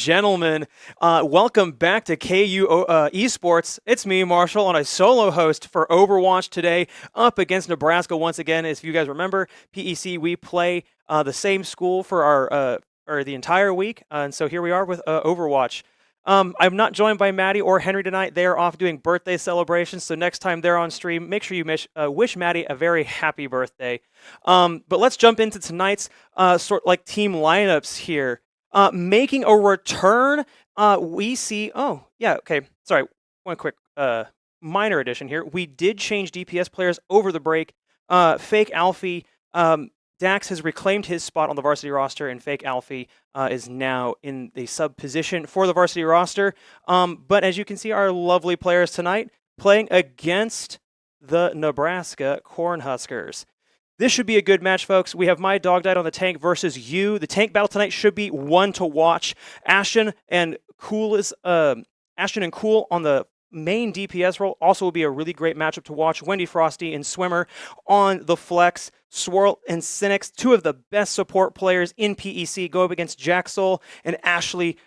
gentlemen, welcome back to KU Esports. It's me, Marshall, on a solo host for Overwatch today, up against Nebraska once again. As you guys remember, PEC, we play the same school for our or the entire week, and so here we are with Overwatch. I'm not joined by Maddie or Henry tonight. They are off doing birthday celebrations, so next time they're on stream, make sure you wish Maddie a very happy birthday. But let's jump into tonight's team lineups here. Making a return, we see. Oh, yeah, okay. Sorry, one quick minor addition here. We did change DPS players over the break. Fake Alfie. Dax has reclaimed his spot on the varsity roster, and Fake Alfie is now in the sub position for the varsity roster. But as you can see, our lovely players tonight playing against the Nebraska Cornhuskers. This should be a good match, folks. We have My Dog Died on the tank versus you. The tank battle tonight should be one to watch. Ashton and Cool on the main DPS role also will be a really great matchup to watch. Wendy Frosty and Swimmer on the flex. Swirl and Cynics, two of the best support players in PEC, go up against Jaxol and Ashley.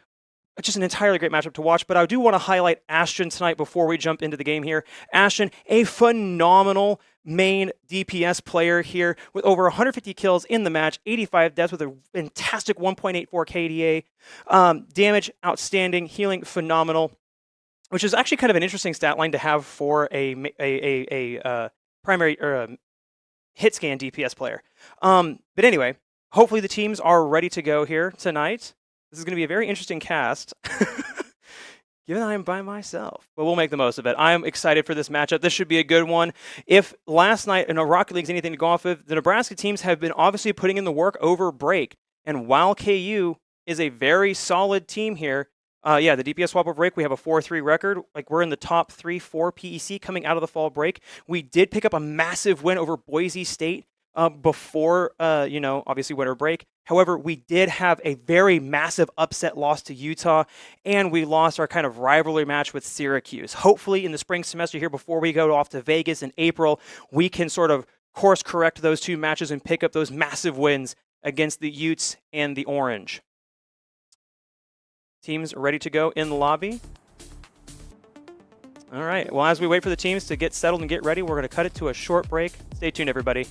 Just an entirely great matchup to watch, but I do want to highlight Ashton tonight before we jump into the game here. Ashton, a phenomenal main DPS player here with over 150 kills in the match, 85 deaths with a fantastic 1.84 KDA. Damage, outstanding. Healing, phenomenal. Which is actually kind of an interesting stat line to have for a primary or hit scan DPS player. But anyway, hopefully the teams are ready to go here tonight. This is going to be a very interesting cast, given I am by myself. But we'll make the most of it. I am excited for this matchup. This should be a good one. If last night in a Rocket League is anything to go off of, the Nebraska teams have been obviously putting in the work over break. And while KU is a very solid team here, the DPS swap over break, we have a 4-3 record. Like, we're in the top 3-4 PEC coming out of the fall break. We did pick up a massive win over Boise State before, obviously winter break. However, we did have a very massive upset loss to Utah, and we lost our kind of rivalry match with Syracuse. Hopefully, in the spring semester here, before we go off to Vegas in April, we can sort of course correct those two matches and pick up those massive wins against the Utes and the Orange. Teams ready to go in the lobby. All right. Well, as we wait for the teams to get settled and get ready, we're going to cut it to a short break. Stay tuned, everybody.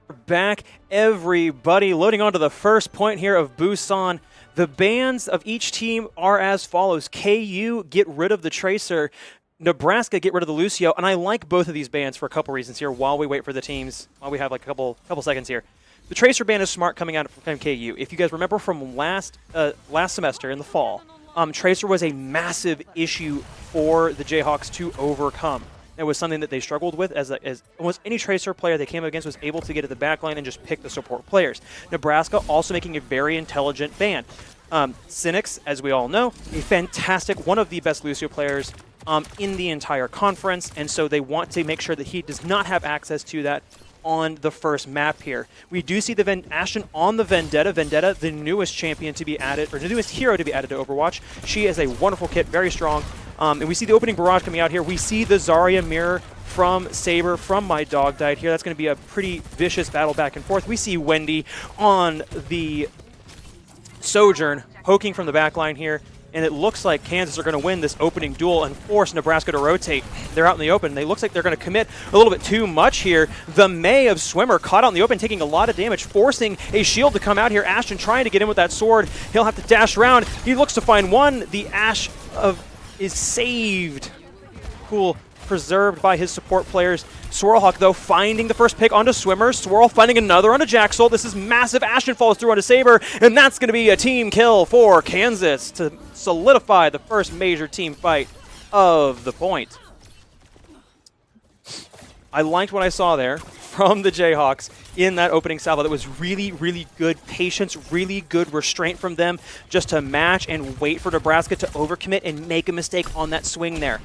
Back, everybody, loading onto the first point here of Busan. The bans of each team are as follows. KU, get rid of the Tracer. Nebraska, get rid of the Lucio. And I like both of these bans for a couple reasons here while we wait for the teams, while we have like a couple seconds here. The Tracer ban is smart coming out from KU. If you guys remember from last semester in the fall, Tracer was a massive issue for the Jayhawks to overcome. It was something that they struggled with as almost any Tracer player they came up against was able to get at the backline and just pick the support players. Nebraska also making a very intelligent ban. Cynics, as we all know, a fantastic, one of the best Lucio players in the entire conference, and so they want to make sure that he does not have access to that on the first map here. We do see the Ashton on the Vendetta. Vendetta, the newest champion to be added, or the newest hero to be added to Overwatch. She is a wonderful kit, very strong. And we see the opening barrage coming out here. We see the Zarya mirror from Saber, from My Dog Died here. That's going to be a pretty vicious battle back and forth. We see Wendy on the Sojourn, poking from the back line here. And it looks like Kansas are going to win this opening duel and force Nebraska to rotate. They're out in the open. They looks like they're going to commit a little bit too much here. The May of Swimmer caught out in the open, taking a lot of damage, forcing a shield to come out here. Ashton trying to get in with that sword. He'll have to dash around. He looks to find one. The Ash is saved. Cool. Preserved by his support players. Swirlhawk, though, finding the first pick onto Swimmer. Swirl finding another onto Jaxel. This is massive. Ashton falls through onto Saber, and that's going to be a team kill for Kansas to solidify the first major team fight of the point. I liked what I saw there from the Jayhawks in that opening salvo. That was really, really good patience, really good restraint from them just to match and wait for Nebraska to overcommit and make a mistake on that swing there.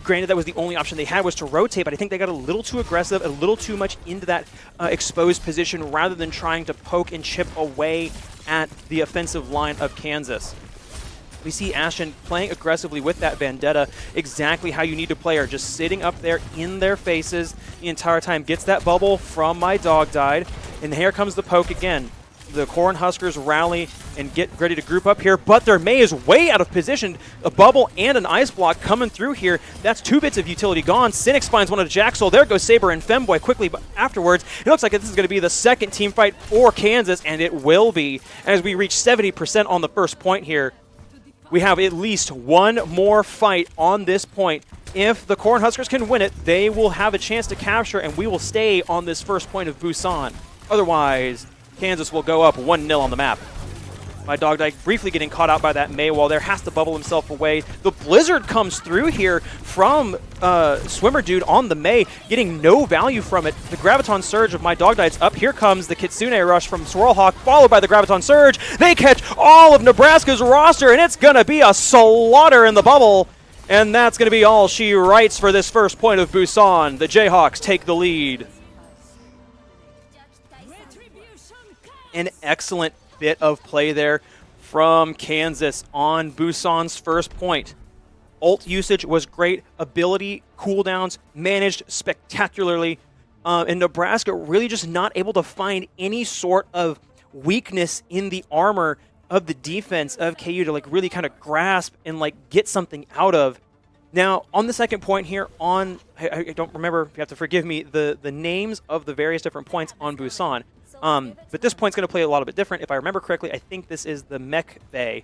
Granted, that was the only option they had was to rotate, but I think they got a little too aggressive, a little too much into that exposed position rather than trying to poke and chip away at the offensive line of Kansas. We see Ashton playing aggressively with that Vendetta, exactly how you need to play her, just sitting up there in their faces the entire time. Gets that bubble from My Dog Died, and here comes the poke again. The Cornhuskers rally and get ready to group up here, but their May is way out of position. A bubble and an ice block coming through here. That's 2 bits of utility gone. Cynics finds one of Jaxel. There goes Saber and Femboy quickly, but afterwards, it looks like this is going to be the second team fight for Kansas, and it will be as we reach 70% on the first point here. We have at least one more fight on this point. If the Cornhuskers can win it, they will have a chance to capture, and we will stay on this first point of Busan. Otherwise, Kansas will go up 1-0 on the map. My Dog Died briefly getting caught out by that May wall there, has to bubble himself away. The Blizzard comes through here from Swimmer Dude on the May, getting no value from it. The Graviton Surge of My Dog Died's up. Here comes the Kitsune Rush from Swirlhawk, followed by the Graviton Surge. They catch all of Nebraska's roster, and it's going to be a slaughter in the bubble. And that's going to be all she writes for this first point of Busan. The Jayhawks take the lead. An excellent bit of play there from Kansas on Busan's first point. Ult usage was great. Ability cooldowns managed spectacularly. And Nebraska really just not able to find any sort of weakness in the armor of the defense of KU to like really kind of grasp and like get something out of. Now, on the second point here, I don't remember, you have to forgive me, the names of the various different points on Busan. But this point's going to play a lot bit different. If I remember correctly, I think this is the Mech Bay.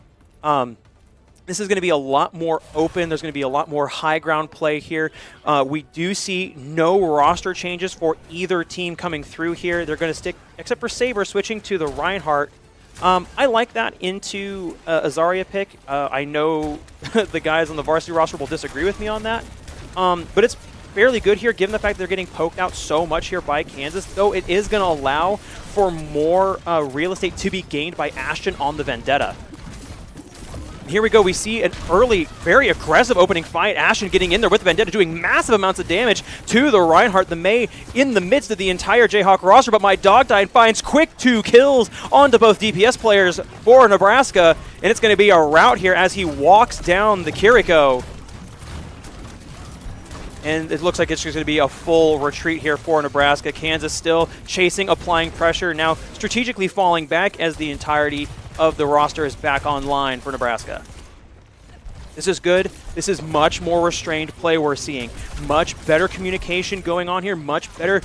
This is going to be a lot more open. There's going to be a lot more high ground play here. We do see no roster changes for either team coming through here. They're going to stick, except for Saber, switching to the Reinhardt. I like that into a Zarya pick. I know the guys on the varsity roster will disagree with me on that. But it's fairly good here, given the fact they're getting poked out so much here by Kansas, though it is going to allow for more real estate to be gained by Ashton on the Vendetta. Here we go. We see an early, very aggressive opening fight. Ashton getting in there with the Vendetta, doing massive amounts of damage to the Reinhardt. The May in the midst of the entire Jayhawk roster, but My Dog Died finds quick 2 kills onto both DPS players for Nebraska, and it's going to be a rout here as he walks down the Kiriko. And it looks like it's just going to be a full retreat here for Nebraska. Kansas still chasing, applying pressure, now strategically falling back as the entirety of the roster is back online for Nebraska. This is good. This is much more restrained play we're seeing. Much better communication going on here. Much better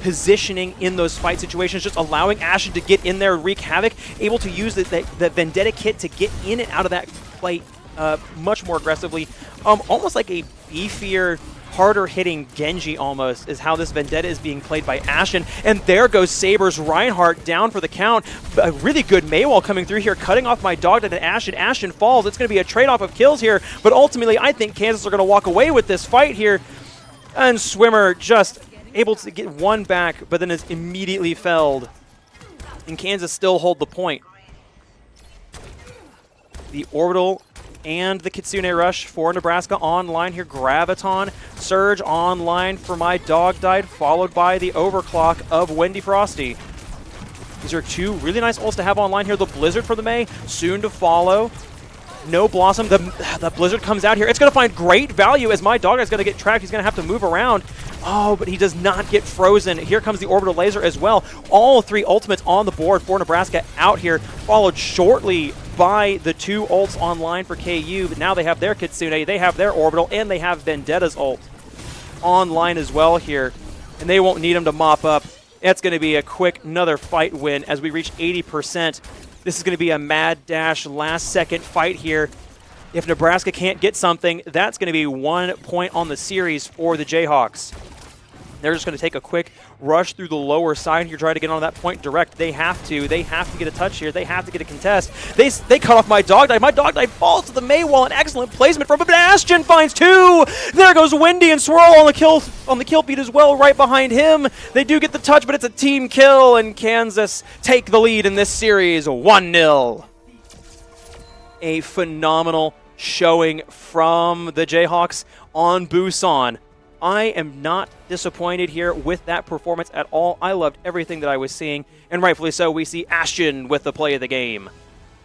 positioning in those fight situations. Just allowing Ashen to get in there and wreak havoc. Able to use the Vendetta kit to get in and out of that fight much more aggressively. Almost like a beefier, harder hitting Genji almost is how this Vendetta is being played by Ashen. And there goes Saber's Reinhardt down for the count. A really good Maywall coming through here, cutting off my dog to Ashen. Ashen falls. It's going to be a trade-off of kills here, but ultimately I think Kansas are going to walk away with this fight here. And Swimmer just able to get one back, but then is immediately felled. And Kansas still hold the point. The orbital and the Kitsune Rush for Nebraska online here. Graviton Surge online for my dog died, followed by the Overclock of Wendy Frosty. These are two really nice ults to have online here. The Blizzard for the Mei, soon to follow. No Blossom. The Blizzard comes out here. It's going to find great value as my dog is going to get trapped. He's going to have to move around. Oh, but he does not get frozen. Here comes the Orbital Laser as well. All three ultimates on the board for Nebraska out here, followed shortly by the two ults online for KU. But now they have their Kitsune, they have their Orbital, and they have Vendetta's ult online as well here. And they won't need him to mop up. It's going to be a quick another fight win as we reach 80%. This is going to be a mad dash last-second fight here. If Nebraska can't get something, that's going to be 1 point on the series for the Jayhawks. They're just going to take a quick rush through the lower side here, try to get on that point direct. They have to get a touch here. They have to get a contest. They cut off my dog dive. My dog dive falls to the Maywall. An excellent placement from Bastion finds two. There goes Wendy and Swirl on the kill feed as well, right behind him. They do get the touch, but it's a team kill, and Kansas take the lead in this series 1-0. A phenomenal showing from the Jayhawks on Busan. I am not disappointed here with that performance at all. I loved everything that I was seeing, and rightfully so. We see Ashton with the play of the game.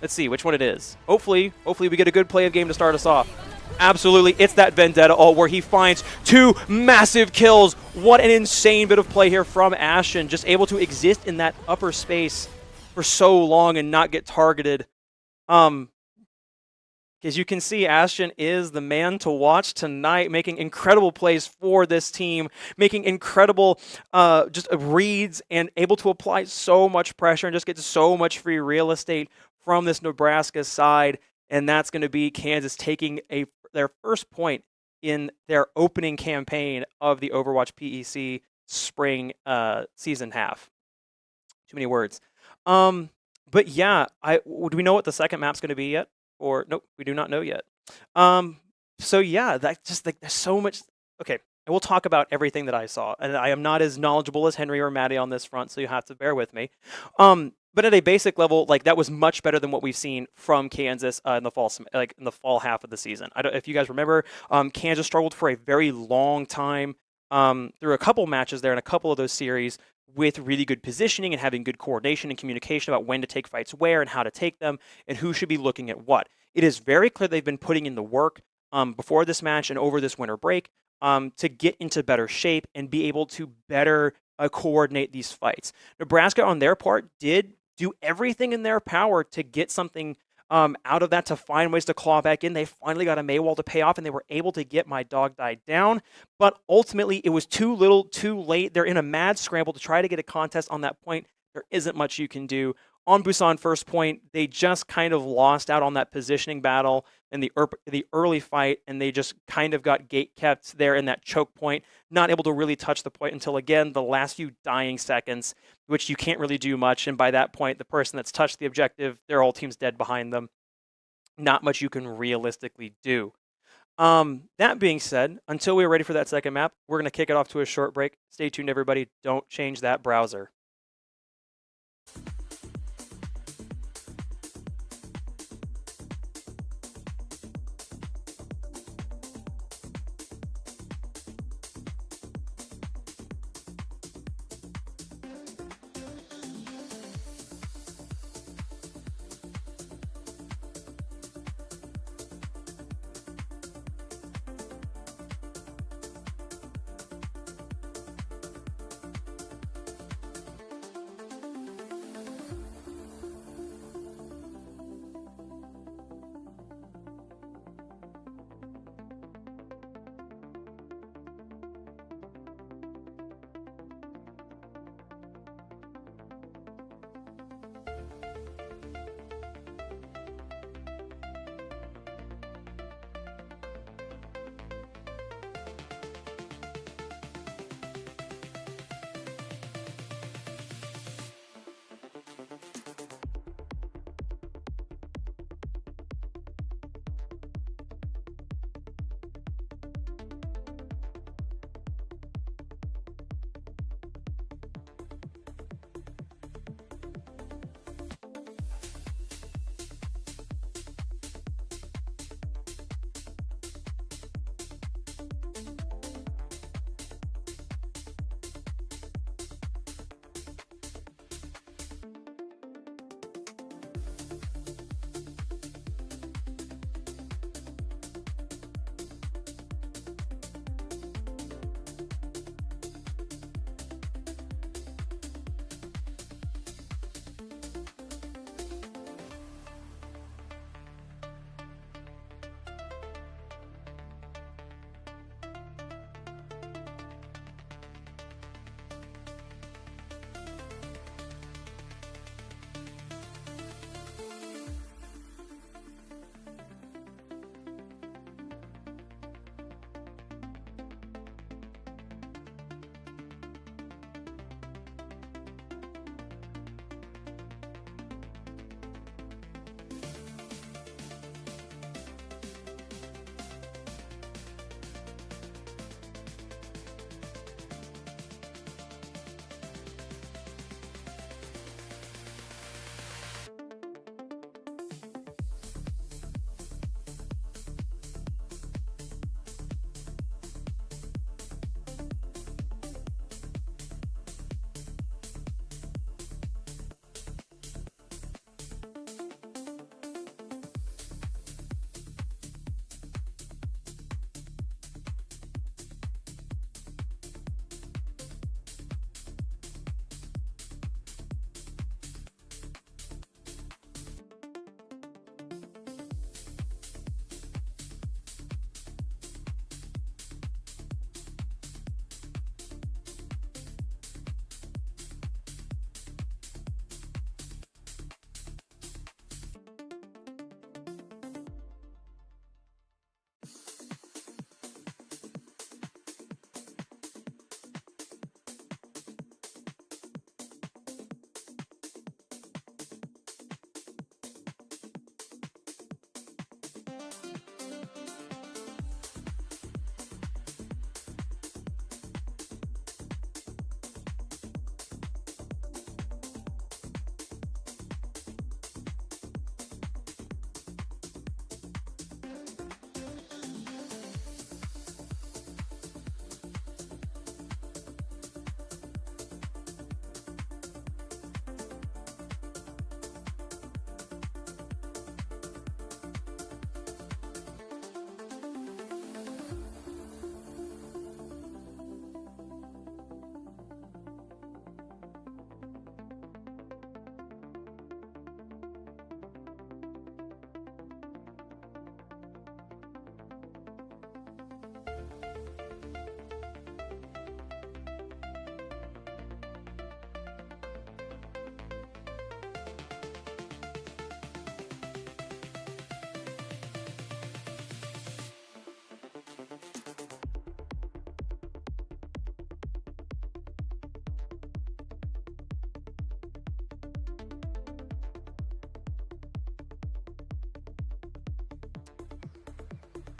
Let's see which one it is. Hopefully we get a good play of game to start us off. Absolutely, it's that Vendetta ult where he finds two massive kills. What an insane bit of play here from Ashton, just able to exist in that upper space for so long and not get targeted. As you can see, Ashton is the man to watch tonight, making incredible plays for this team, making incredible just reads and able to apply so much pressure and just get so much free real estate from this Nebraska side. And that's going to be Kansas taking their first point in their opening campaign of the Overwatch PEC spring season half. Too many words. But yeah, do we know what the second map's going to be yet? Or nope, we do not know yet. So yeah, that just like there's so much. Okay, I will talk about everything that I saw, and I am not as knowledgeable as Henry or Maddie on this front, so you have to bear with me. But at a basic level, like that was much better than what we've seen from Kansas in the fall half of the season. If you guys remember, Kansas struggled for a very long time through a couple matches there in a couple of those series, with really good positioning and having good coordination and communication about when to take fights where and how to take them and who should be looking at what. It is very clear they've been putting in the work before this match and over this winter break to get into better shape and be able to better coordinate these fights. Nebraska, on their part, did do everything in their power to get something out of that, to find ways to claw back in. They finally got a Maywall to pay off, and they were able to get my dog died down. But ultimately, it was too little, too late. They're in a mad scramble to try to get a contest on that point. There isn't much you can do. On Busan first point, they just kind of lost out on that positioning battle in the early fight, and they just kind of got gate kept there in that choke point, not able to really touch the point until, again, the last few dying seconds, which you can't really do much. And by that point, the person that's touched the objective, their whole team's dead behind them. Not much you can realistically do. That being said, until we're ready for that second map, we're going to kick it off to a short break. Stay tuned, everybody. Don't change that browser.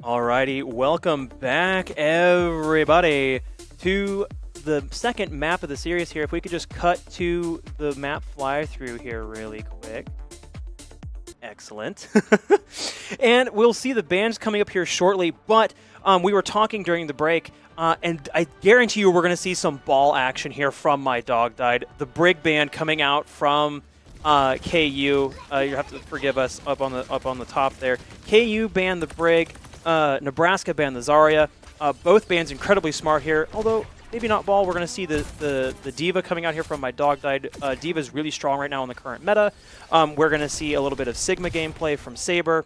Alrighty, welcome back everybody to the second map of the series here. If we could just cut to the map fly through here really quick. Excellent. And we'll see the bands coming up here shortly, but we were talking during the break, and I guarantee you we're going to see some ball action here from My Dog Died. The Brig band coming out from KU. You have to forgive us up on the top there. KU banned the Brig. Nebraska banned the Zarya. Both bands incredibly smart here, although maybe not ball. We're going to see the D.Va coming out here from My Dog Died. D.Va is really strong right now in the current meta. We're going to see a little bit of Sigma gameplay from Saber.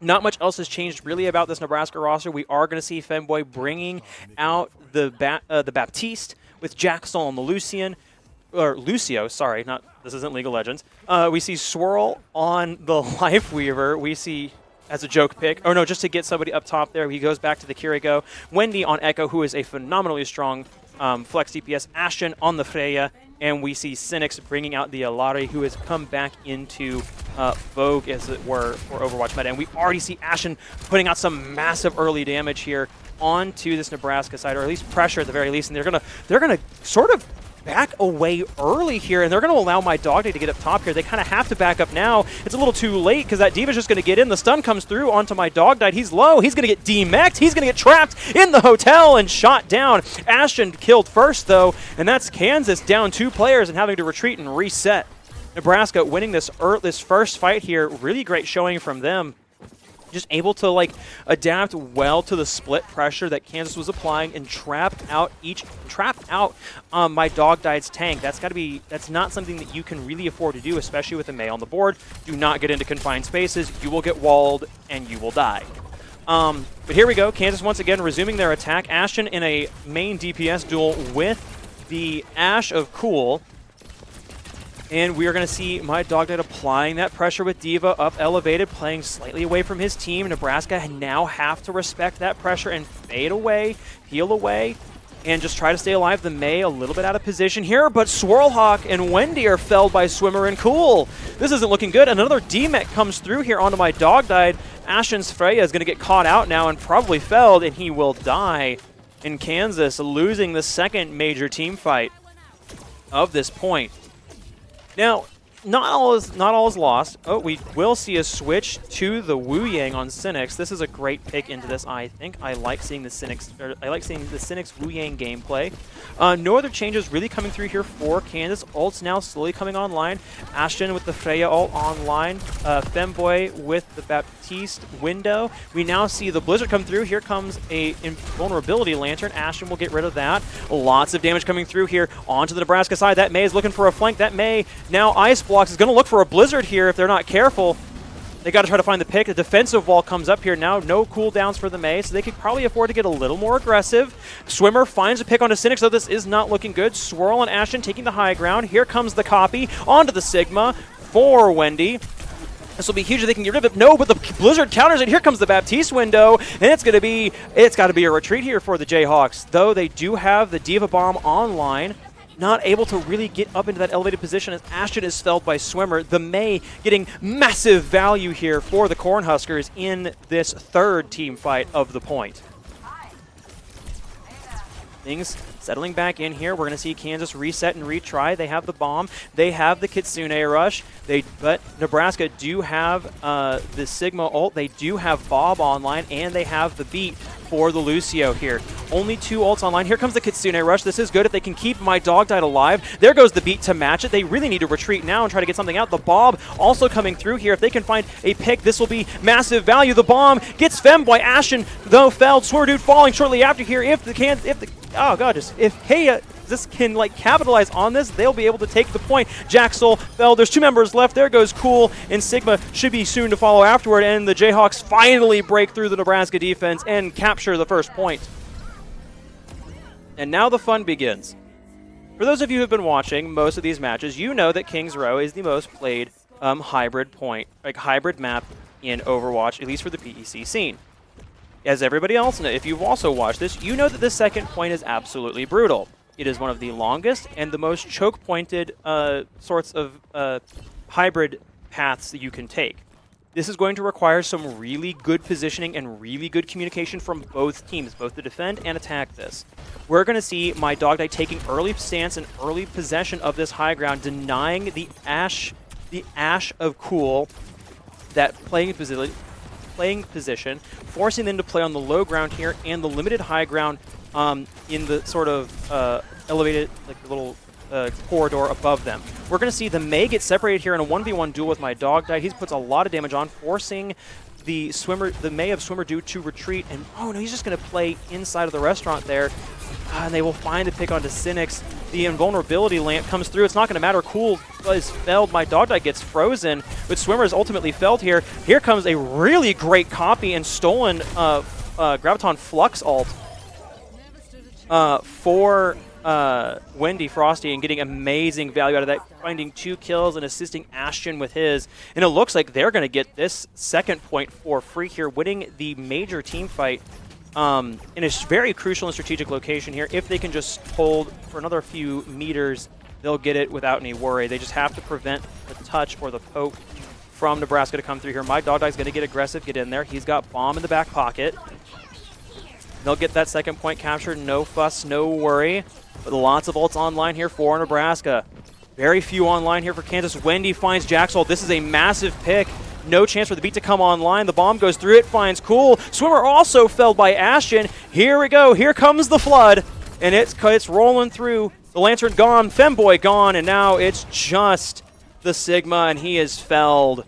Not much else has changed really about this Nebraska roster. We are going to see Femboy bringing out the Baptiste with Jaxol and the Lucio, sorry, this isn't League of Legends. We see Swirl on the Lifeweaver. We see, as a joke pick, oh no, just to get somebody up top there, he goes back to the Kiriko. Wendy on Echo, who is a phenomenally strong flex DPS. Ashton on the Freya, and we see Cynics bringing out the Alari, who has come back into vogue, as it were, for Overwatch meta. And we already see Ashton putting out some massive early damage here onto this Nebraska side, or at least pressure at the very least. And they're gonna sort of back away early here, and they're going to allow My Dog Day to get up top here. They kind of have to back up now. It's a little too late because that D.Va's just going to get in. The stun comes through onto My Dog Died. He's low. He's going to get demeched. He's going to get trapped in the hotel and shot down. Ashton killed first, though, and that's Kansas down 2 players and having to retreat and reset. Nebraska winning this first fight here. Really great showing from them. Just able to adapt well to the split pressure that Kansas was applying and trap out My Dog Died's tank. That's not something that you can really afford to do, especially with a Mei on the board. Do not get into confined spaces. You will get walled and you will die. But here we go. Kansas once again resuming their attack. Ashton in a main DPS duel with the Ash of Cool. And we are going to see My Dog Died applying that pressure with D.Va up elevated, playing slightly away from his team. Nebraska now have to respect that pressure and fade away, peel away, and just try to stay alive. The Mei a little bit out of position here, but Swirlhawk and Wendy are felled by Swimmer and Cool. This isn't looking good. Another D-Mech comes through here onto My Dog Died. Ashton's Freya is going to get caught out now and probably felled, and he will die in Kansas, losing the second major team fight of this point. Now, not all is lost. Oh, we will see a switch to the Wu Yang on Cynics. This is a great pick into this, I think. I like seeing the Cynics Wu Yang gameplay. No other changes really coming through here for Kansas. Ult's now slowly coming online. Ashton with the Freya ult online. Femboy with the Baptiste window. We now see the Blizzard come through. Here comes a invulnerability lantern. Ashton will get rid of that. Lots of damage coming through here onto the Nebraska side. That Mei is looking for a flank. That Mei now Ice Blocks is going to look for a Blizzard here if they're not careful. They got to try to find the pick. The defensive wall comes up here now. No cooldowns for the Mei, so they could probably afford to get a little more aggressive. Swimmer finds a pick onto Cynics, though this is not looking good. Swirl and Ashton taking the high ground. Here comes the copy onto the Sigma for Wendy. This will be huge if they can get rid of it. No, but the Blizzard counters it. Here comes the Baptiste window, and it's got to be a retreat here for the Jayhawks. Though they do have the D.Va Bomb online. not able to really get up into that elevated position as Ashton is felled by Swimmer. The May getting massive value here for the Cornhuskers in this third team fight of the point. Things settling back in here. We're going to see Kansas reset and retry. They have the bomb. They have the Kitsune rush. But Nebraska do have the Sigma ult. They do have Bob online, and they have the beat for the Lucio here. Only 2 ults online. Here comes the Kitsune rush. This is good if they can keep my dog died alive. There goes the beat to match it. They really need to retreat now and try to get something out. The Bob also coming through here. If they can find a pick, this will be massive value. The bomb gets femmed by Ashton, though felled. Swimmer Dude falling shortly after here. If this can like capitalize on this, they'll be able to take the point. Jaxel fell. There's 2 members left. There goes Cool, and Sigma should be soon to follow afterward. And the Jayhawks finally break through the Nebraska defense and capture the first point. And now the fun begins. For those of you who have been watching most of these matches, you know that Kings Row is the most played hybrid map in Overwatch, at least for the PEC scene. As everybody else knows, if you've also watched this, you know that the second point is absolutely brutal. It is one of the longest and the most choke-pointed sorts of hybrid paths that you can take. This is going to require some really good positioning and really good communication from both teams, both to defend and attack this. We're going to see my Dogdite taking early stance and early possession of this high ground, denying the Ash of Cool that playing position, forcing them to play on the low ground here and the limited high ground in the sort of elevated, like the little corridor above them. We're going to see the May get separated here in a 1v1 duel with my Dogdite. He puts a lot of damage on, forcing the May of Swimmer Dude to retreat, and oh no, he's just going to play inside of the restaurant there. And they will find a pick onto Cynics. The invulnerability lamp comes through. It's not going to matter. Cool is felled. My Dogdite gets frozen, but Swimmer is ultimately felled here. Here comes a really great copy and stolen Graviton Flux ult for Wendy Frosty, and getting amazing value out of that, finding 2 kills and assisting Ashton with his. And it looks like they're going to get this second point for free here, winning the major team fight in a very crucial and strategic location here. If they can just hold for another few meters, they'll get it without any worry. They just have to prevent the touch or the poke from Nebraska to come through here. My Dogdite's going to get aggressive, get in there. He's got bomb in the back pocket. They'll get that second point captured. No fuss, no worry. But lots of ults online here for Nebraska. Very few online here for Kansas. Wendy finds Jaxel. This is a massive pick. No chance for the beat to come online. The bomb goes through it, finds Cool. Swimmer also felled by Ashton. Here we go. Here comes the flood. And it's rolling through. The Lantern gone, Femboy gone, and now it's just the Sigma, and he is felled.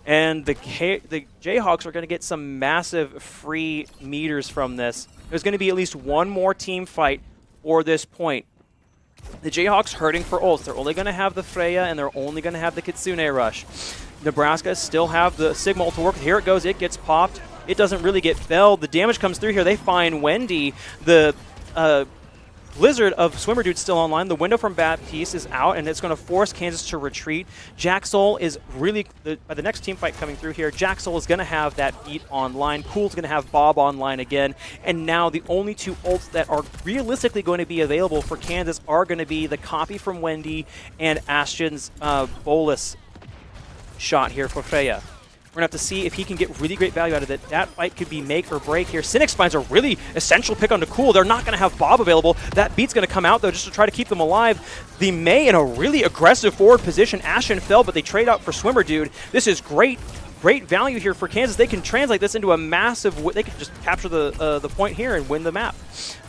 And the Jayhawks are going to get some massive free meters from this. There's going to be at least one more team fight for this point. The Jayhawks hurting for ults. They're only going to have the Freya, and they're only going to have the Kitsune rush. Nebraska still have the Sigma ult to work with. Here it goes. It gets popped. It doesn't really get felled. The damage comes through here. They find Wendy. The Blizzard of Swimmer Dude still online. The window from Baptiste is out, and it's going to force Kansas to retreat. Jaxel is really, by the next team fight coming through here, Jaxel is going to have that beat online. Cool's going to have Bob online again. And now the only 2 ults that are realistically going to be available for Kansas are going to be the copy from Wendy and Ashton's bolus shot here for Freya. We're going to have to see if he can get really great value out of it. That fight could be make or break here. Cynics finds a really essential pick onto Cool. They're not going to have Bob available. That beat's going to come out, though, just to try to keep them alive. The May in a really aggressive forward position. Ashton fell, but they trade out for Swimmer Dude. This is great value here for Kansas. They can translate this into a massive... They can just capture the point here and win the map.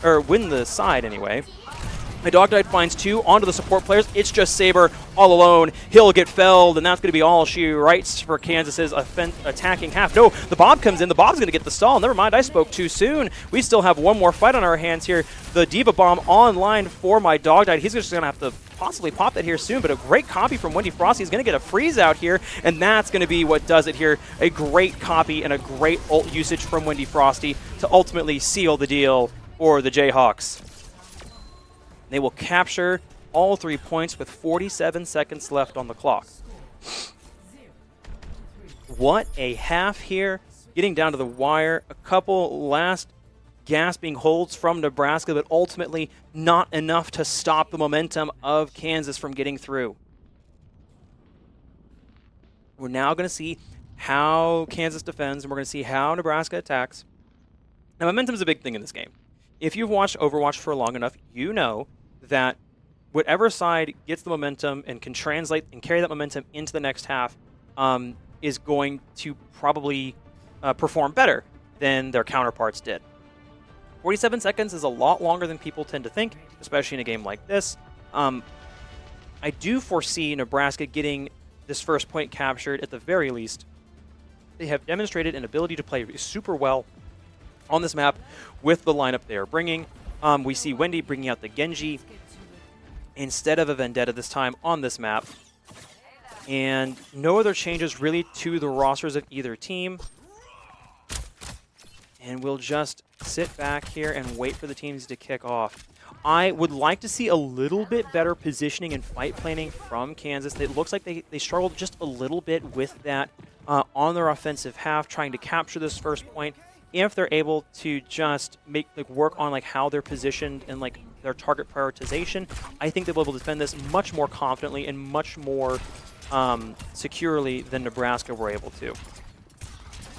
Or win the side, anyway. My Dogdite finds 2 onto the support players. It's just Saber all alone. He'll get felled, and that's going to be all she writes for Kansas's attacking half. No, the Bob comes in. The Bob's going to get the stall. Never mind, I spoke too soon. We still have one more fight on our hands here. The Diva Bomb online for my Dogdite. He's just going to have to possibly pop that here soon, but a great copy from Wendy Frosty. He's going to get a freeze out here, and that's going to be what does it here. A great copy and a great ult usage from Wendy Frosty to ultimately seal the deal for the Jayhawks. They will capture all 3 points with 47 seconds left on the clock. What a half here. Getting down to the wire. A couple last gasping holds from Nebraska, but ultimately not enough to stop the momentum of Kansas from getting through. We're now going to see how Kansas defends, and we're going to see how Nebraska attacks. Now, momentum is a big thing in this game. If you've watched Overwatch for long enough, you know that whatever side gets the momentum and can translate and carry that momentum into the next half is going to probably perform better than their counterparts did. 47 seconds is a lot longer than people tend to think, especially in a game like this. I do foresee Nebraska getting this first point captured at the very least. They have demonstrated an ability to play super well on this map with the lineup they are bringing. We see Wendy bringing out the Genji instead of a Vendetta this time on this map. And no other changes really to the rosters of either team. And we'll just sit back here and wait for the teams to kick off. I would like to see a little bit better positioning and fight planning from Kansas. It looks like they struggled just a little bit with that on their offensive half, trying to capture this first point. If they're able to just work on how they're positioned and their target prioritization, I think they'll be able to defend this much more confidently and much more securely than Nebraska were able to.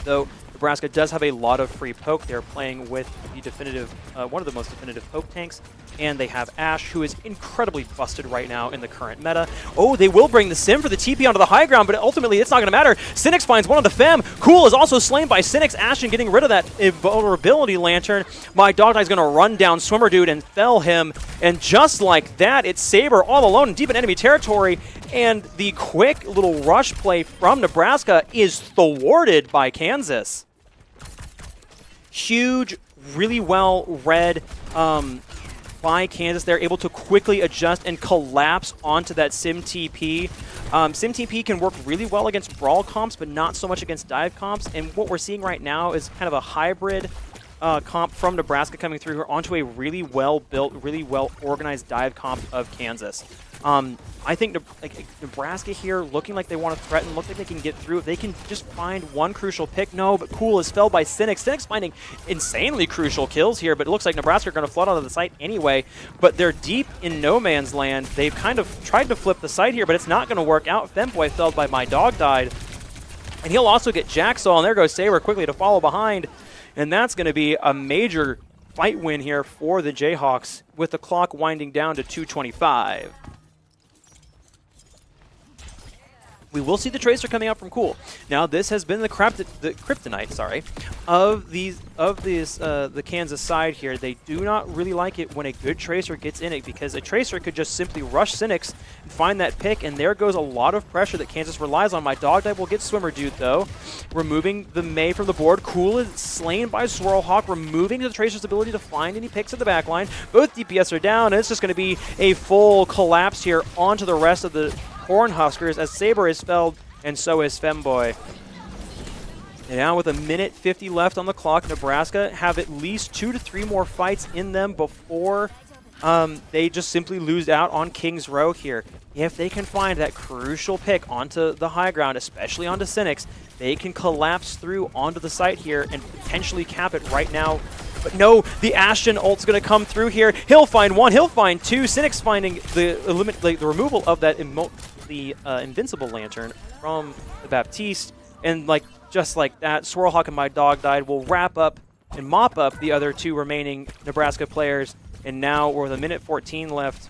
Though Nebraska does have a lot of free poke. They're playing with the definitive, one of the most definitive poke tanks, and they have Ashe, who is incredibly busted right now in the current meta. Oh, they will bring the Sim for the TP onto the high ground, but ultimately it's not going to matter. Cynics finds one on the Fem. Cool is also slain by Cynics. Ashen getting rid of that invulnerability lantern. My Dog is going to run down Swimmer Dude and fell him, and just like that, it's Saber all alone deep in enemy territory, and the quick little rush play from Nebraska is thwarted by Kansas. Huge, really well read by Kansas. They're able to quickly adjust and collapse onto that Sim TP. Sim TP can work really well against brawl comps, but not so much against dive comps. And what we're seeing right now is kind of a hybrid comp from Nebraska coming through here onto a really well-built, really well-organized dive comp of Kansas. I think Nebraska here looking like they want to threaten, look like they can get through. If they can just find one crucial pick. No, but Cool is felled by Cynics. Cynics finding insanely crucial kills here, but it looks like Nebraska are going to flood onto the site anyway. But they're deep in no man's land. They've kind of tried to flip the site here, but it's not going to work out. Femboy felled by My Dog died. And he'll also get Jaxol, and there goes Saber quickly to follow behind. And that's going to be a major fight win here for the Jayhawks with the clock winding down to 2:25. We will see the Tracer coming out from Cool. Now, this has been the kryptonite, of the Kansas side here. They do not really like it when a good Tracer gets in it, because a Tracer could just simply rush Cynics and find that pick, and there goes a lot of pressure that Kansas relies on. My Dog Dive will get Swimmer Dude, though, removing the Mei from the board. Cool is slain by Swirlhawk, removing the Tracer's ability to find any picks at the backline. Both DPS are down, and it's just going to be a full collapse here onto the rest of the Cornhuskers as Saber is felled, and so is Femboy. And now with 1:50 left on the clock, Nebraska have at least 2 to 3 more fights in them before they just simply lose out on King's Row here. If they can find that crucial pick onto the high ground, especially onto Cynics, they can collapse through onto the site here and potentially cap it right now. But no, the Ashen ult's going to come through here. He'll find one, he'll find two. Cynics finding the removal of that Invincible Lantern from the Baptiste. And just like that, Swirlhawk and My Dog died. Will wrap up and mop up the other 2 remaining Nebraska players. And now we're with 1:14 left.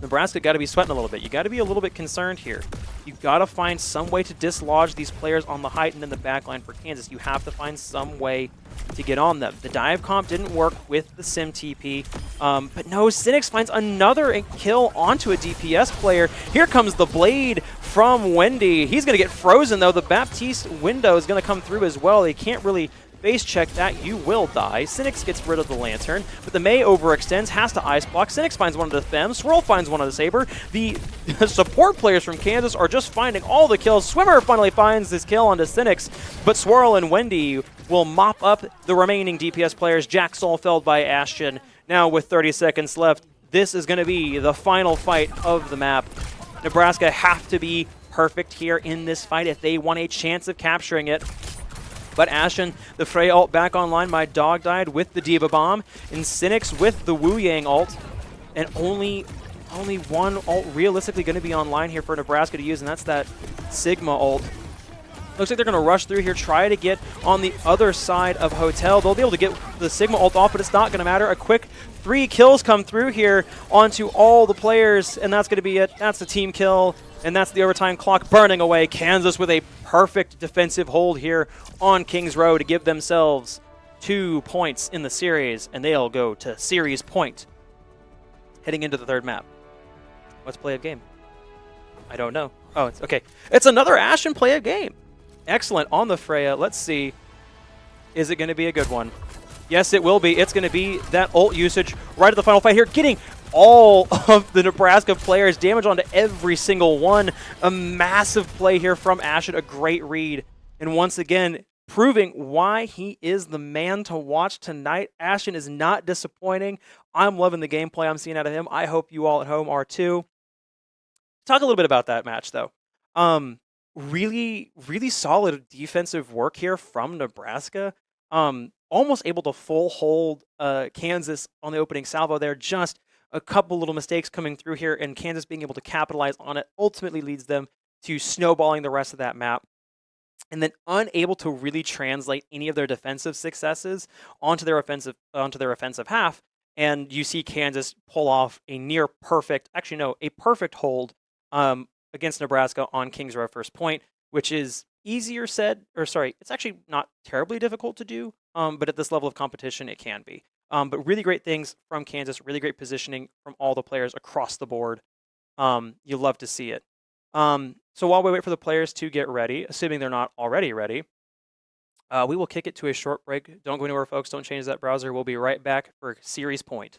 Nebraska got to be sweating a little bit. You got to be a little bit concerned here. You've got to find some way to dislodge these players on the height and in the backline for Kansas. You have to find some way to get on them. The dive comp didn't work with the Sim TP, but no, Cynics finds another kill onto a DPS player. Here comes the blade from Wendy. He's going to get frozen, though. The Baptiste window is going to come through as well. They can't really base check that. You will die. Cynics gets rid of the Lantern, but the Mei overextends, has to ice block. Cynics finds one of the Fem. Swirl finds one of the Saber. The support players from Kansas are just finding all the kills. Swimmer finally finds this kill onto Cynics, but Swirl and Wendy will mop up the remaining DPS players. Jaxol felled by Ashton. Now with 30 seconds left, this is going to be the final fight of the map. Nebraska have to be perfect here in this fight if they want a chance of capturing it. But Ashen, the Frey ult back online. My dog died with the Diva Bomb. And Cynics with the Wu Yang ult. And only one ult realistically going to be online here for Nebraska to use, and that's that Sigma ult. Looks like they're going to rush through here, try to get on the other side of Hotel. They'll be able to get the Sigma ult off, but it's not going to matter. A quick 3 kills come through here onto all the players, and that's going to be it. That's the team kill, and that's the overtime clock burning away. Kansas with a perfect defensive hold here on Kings Row to give themselves 2 points in the series, and they'll go to series point heading into the third map. Let's play a game. I don't know. Oh, it's okay. It's another Ashen play a game. Excellent on the Freya. Let's see. Is it going to be a good one? Yes, it will be. It's going to be that ult usage right at the final fight here, getting all of the Nebraska players, damage onto every single one. A massive play here from Ashen, a great read. And once again, proving why he is the man to watch tonight. Ashen is not disappointing. I'm loving the gameplay I'm seeing out of him. I hope you all at home are too. Talk a little bit about that match, though. Really solid defensive work here from Nebraska. Almost able to full hold Kansas on the opening salvo there. Just a couple little mistakes coming through here, and Kansas being able to capitalize on it ultimately leads them to snowballing the rest of that map. And then unable to really translate any of their defensive successes onto their offensive half. And you see Kansas pull off a near perfect, actually no, a perfect hold against Nebraska on Kings Row first point, which is easier said, or sorry, it's actually not terribly difficult to do, but at this level of competition, it can be. But really great things from Kansas, really great positioning from all the players across the board. You love to see it. So while we wait for the players to get ready, assuming they're not already ready, we will kick it to a short break. Don't go anywhere, folks. Don't change that browser. We'll be right back for Series Point.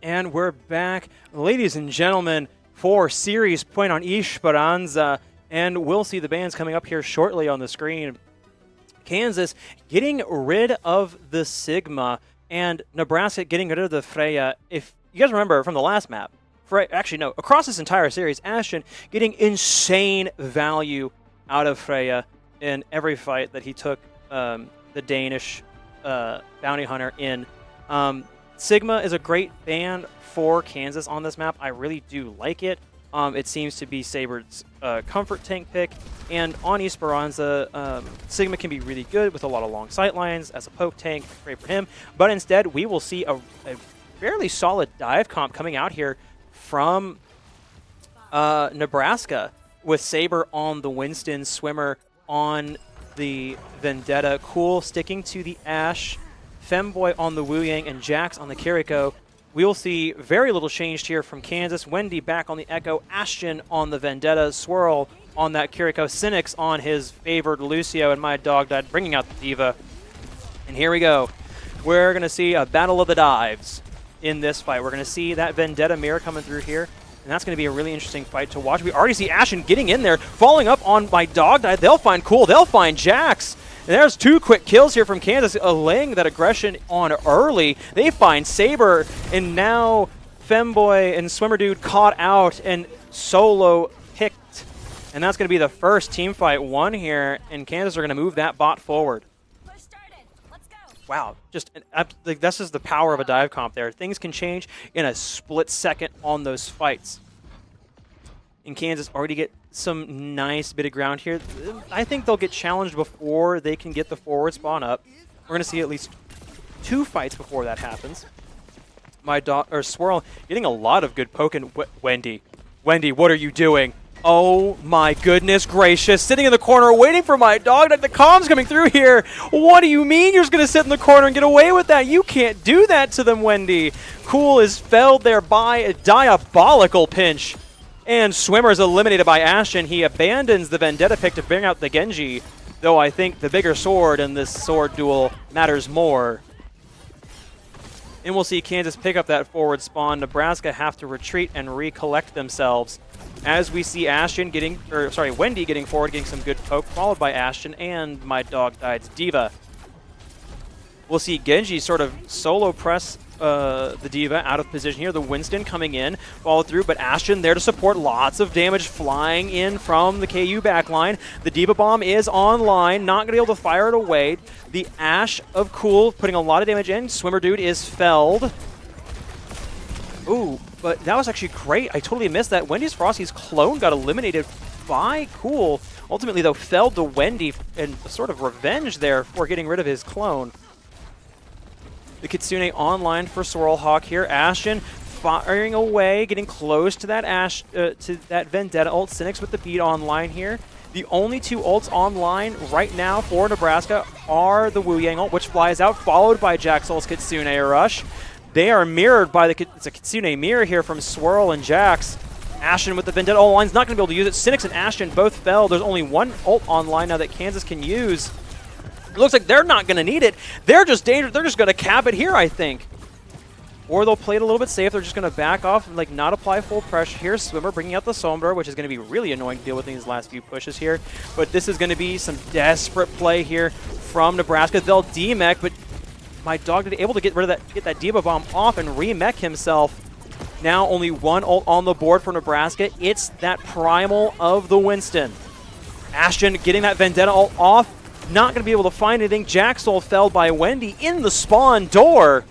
And we're back, ladies and gentlemen, for Series Point on Esperanza. And we'll see the bands coming up here shortly on the screen. Kansas getting rid of the Sigma, and Nebraska getting rid of the Freya. If you guys remember from the last map, across this entire series, Ashton getting insane value out of Freya in every fight that he took the Danish bounty hunter in. Sigma is a great band for Kansas on this map. I really do like it. It seems to be Saber's comfort tank pick. And on Esperanza, Sigma can be really good with a lot of long sight lines as a poke tank. Great for him. But instead, we will see a fairly solid dive comp coming out here from Nebraska with Saber on the Winston, Swimmer on the Vendetta, Cool sticking to the Ashe, Femboy on the Wu Yang, and Jax on the Kiriko. We will see very little changed here from Kansas. Wendy back on the Echo, Ashton on the Vendetta, Swirl on that Kiriko, Cynics on his favored Lucio, and my dog died, bringing out the Diva. And here we go. We're going to see a battle of the dives in this fight. We're going to see that Vendetta mirror coming through here, and that's going to be a really interesting fight to watch. We already see Ashton getting in there, following up on my dog died. They'll find Cool, they'll find Jax. And there's two quick kills here from Kansas, laying that aggression on early. They find Saber, and now Femboy and Swimmer Dude caught out and solo picked. And that's going to be the first team fight won here, and Kansas are going to move that bot forward. Push started. Let's go. Wow, this is the power of a dive comp there. Things can change in a split second on those fights. And Kansas already get some nice bit of ground here. I think they'll get challenged before they can get the forward spawn up. We're going to see at least 2 fights before that happens. My dog, or Swirl, getting a lot of good poking. Wendy, what are you doing? Oh my goodness gracious, sitting in the corner waiting for my dog. The comms coming through here. What do you mean you're just going to sit in the corner and get away with that? You can't do that to them, Wendy. Cool is felled there by a diabolical pinch. And Swimmer is eliminated by Ashton. He abandons the Vendetta pick to bring out the Genji, though I think the bigger sword in this sword duel matters more. And we'll see Kansas pick up that forward spawn. Nebraska have to retreat and recollect themselves. As we see Wendy getting forward, getting some good poke, followed by Ashton and my dog died's Diva. We'll see Genji sort of solo press the Diva out of position here. The Winston coming in, followed through, but Ashton there to support. Lots of damage flying in from the KU backline. The Diva bomb is online, not going to be able to fire it away. The Ashe of Cool putting a lot of damage in. Swimmer Dude is felled. Ooh, but that was actually great. I totally missed that. Wendy's Frosty's clone got eliminated by Cool. Ultimately, though, felled to Wendy and sort of revenge there for getting rid of his clone. The Kitsune online for Swirlhawk here. Ashton firing away, getting close to that to that Vendetta ult. Cynics with the beat online here. The only 2 ults online right now for Nebraska are the Wu Yang ult, which flies out, followed by Jaxul's Kitsune rush. They are mirrored by it's a Kitsune mirror here from Swirl and Jax. Ashton with the Vendetta ult line's not going to be able to use it. Cynics and Ashton both fell. There's only 1 ult online now that Kansas can use. It looks like they're not going to need it. They're just dangerous. They're just going to cap it here, I think. Or they'll play it a little bit safe. They're just going to back off and not apply full pressure. Here's Swimmer bringing out the Sombra, which is going to be really annoying to deal with in these last few pushes here. But this is going to be some desperate play here from Nebraska. They'll demech, but my dog is able to get that Diva bomb off and remech himself. Now only 1 ult on the board for Nebraska. It's that primal of the Winston. Ashton getting that Vendetta ult off. Not going to be able to find anything. Jaxul felled by Wendy in the spawn door.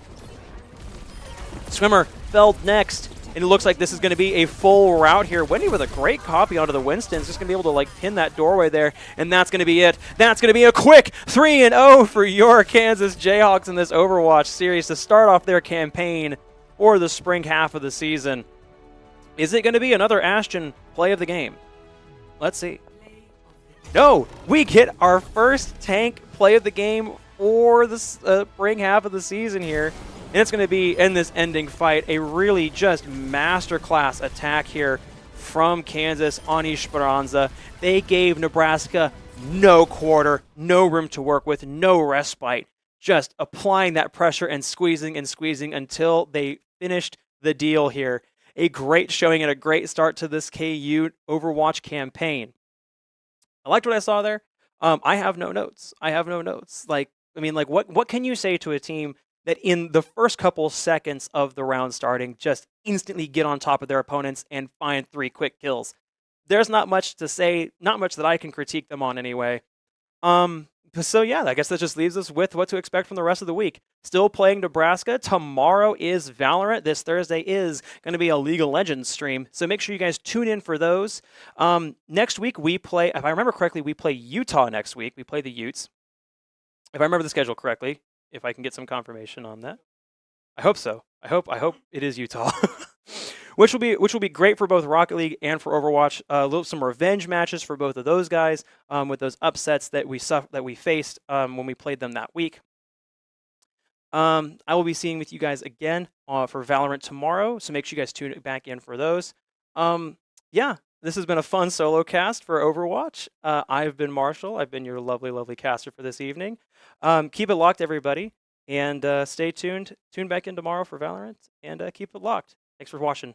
Swimmer felled next. And it looks like this is going to be a full rout here. Wendy with a great copy onto the Winston. Just going to be able to pin that doorway there. And that's going to be it. That's going to be a quick 3-0 for your Kansas Jayhawks in this Overwatch series to start off their campaign for the spring half of the season. Is it going to be another Ashton play of the game? Let's see. No, we get our first tank play of the game for the spring half of the season here. And it's going to be, in this ending fight, a really just masterclass attack here from Kansas on Esperanza. They gave Nebraska no quarter, no room to work with, no respite. Just applying that pressure and squeezing until they finished the deal here. A great showing and a great start to this KU Overwatch campaign. I liked what I saw there. I have no notes. I have no notes. Like, I mean, like, what can you say to a team that in the first couple seconds of the round starting just instantly get on top of their opponents and find 3 quick kills? There's not much to say, not much that I can critique them on anyway. So yeah, I guess that just leaves us with what to expect from the rest of the week. Still playing Nebraska. Tomorrow is Valorant. This Thursday is going to be a League of Legends stream. So make sure you guys tune in for those. Next week we play, if I remember correctly, we play Utah next week. We play the Utes. If I remember the schedule correctly, if I can get some confirmation on that. I hope so. I hope it is Utah. Which will be great for both Rocket League and for Overwatch. Some revenge matches for both of those guys with those upsets that we faced when we played them that week. I will be seeing with you guys again for Valorant tomorrow, so make sure you guys tune back in for those. Yeah, this has been a fun solo cast for Overwatch. I've been Marshall. I've been your lovely, lovely caster for this evening. Keep it locked, everybody, and stay tuned. Tune back in tomorrow for Valorant, and keep it locked. Thanks for watching.